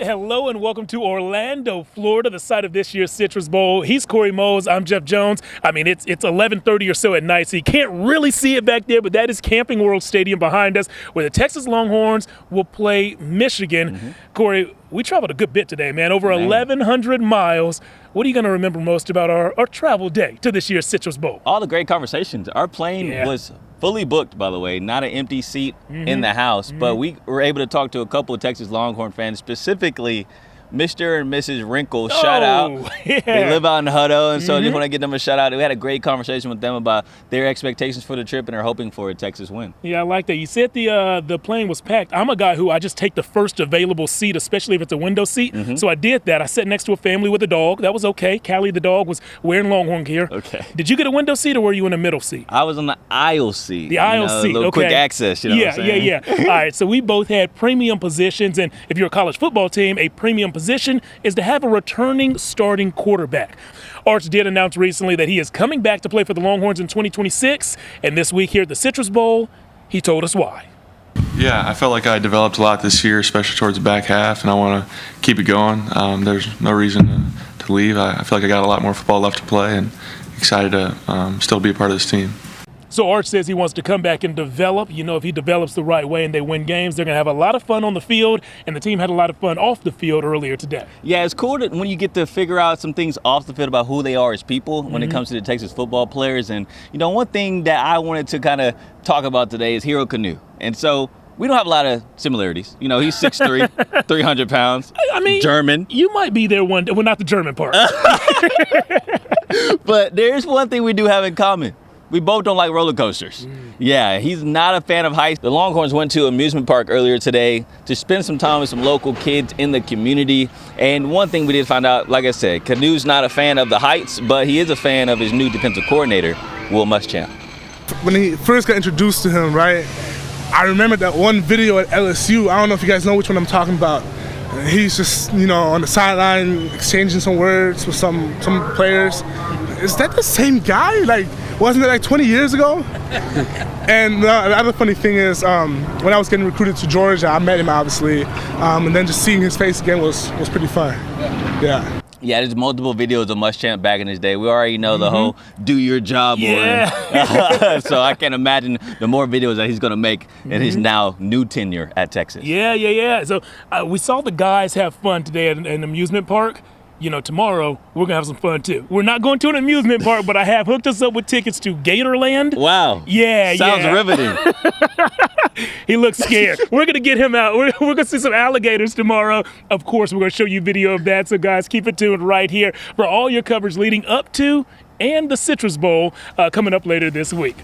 Hello and welcome to Orlando, Florida, the site of this year's Citrus Bowl. He's Corey Mose. I'm Jeff Jones. I mean, it's 11:30 or so at night, so you can't really see it back there, but that is Camping World Stadium behind us, where the Texas Longhorns will play Michigan. Corey, we traveled a good bit today, man. Over 1,100 miles. What are you going to remember most about our travel day to this year's Citrus Bowl? All the great conversations. Our plane was fully booked, by the way, not an empty seat in the house, but we were able to talk to a couple of Texas Longhorn fans, specifically Mr. and Mrs. Wrinkle. Shout out. Yeah. They live out in Hutto, and so I just want to give them a shout out. We had a great conversation with them about their expectations for the trip, and they're hoping for a Texas win. Yeah, I like that. You said the plane was packed. I'm a guy who I just take the first available seat, especially if it's a window seat. So I did that. I sat next to a family with a dog. That was okay. Callie the dog was wearing Longhorn gear. Okay. Did you get a window seat or were you in a middle seat? I was on the aisle seat. The aisle seat, a little quick access, you know what I'm saying? Yeah. All right, so we both had premium positions, and if you're a college football team, a premium position is to have a returning starting quarterback. Arch did announce recently that he is coming back to play for the Longhorns in 2026, and this week here at the Citrus Bowl, he told us why. Yeah, I felt like I developed a lot this year, especially towards the back half, and I want to keep it going. There's no reason to leave. I feel like I got a lot more football left to play, and excited to still be a part of this team. So Arch says he wants to come back and develop. You know, if he develops the right way and they win games, they're going to have a lot of fun on the field, and the team had a lot of fun off the field earlier today. Yeah, it's cool when you get to figure out some things off the field about who they are as people when it comes to the Texas football players. And, you know, one thing that I wanted to kind of talk about today is Hero Canoe. And so we don't have a lot of similarities. You know, he's 6'3", 300 pounds, I mean, German. You might be there one day. Well, not the German part. But there's one thing we do have in common. We both don't like roller coasters. Yeah, he's not a fan of heights. The Longhorns went to an amusement park earlier today to spend some time with some local kids in the community. And one thing we did find out, like I said, Canoe's not a fan of the heights, but he is a fan of his new defensive coordinator, Will Muschamp. When he first got introduced to him, right, I remember that one video at LSU. I don't know if you guys know which one I'm talking about. He's just, you know, on the sideline exchanging some words with some players. Is that the same guy? Like, wasn't it like 20 years ago? And the other funny thing is, when I was getting recruited to Georgia, I met him obviously, and then just seeing his face again was pretty fun. Yeah. Yeah, there's multiple videos of Muschamp back in his day. We already know the whole "do your job" Yeah. word. So I can't imagine the more videos that he's going to make in his now new tenure at Texas. Yeah. So we saw the guys have fun today at an amusement park. You know, tomorrow we're going to have some fun too. We're not going to an amusement park, but I have hooked us up with tickets to Gatorland. Wow. Yeah. Sounds riveting. He looks scared. We're going to get him out. We're going to see some alligators tomorrow. Of course, we're going to show you video of that. So, guys, keep it tuned right here for all your coverage leading up to and the Citrus Bowl coming up later this week.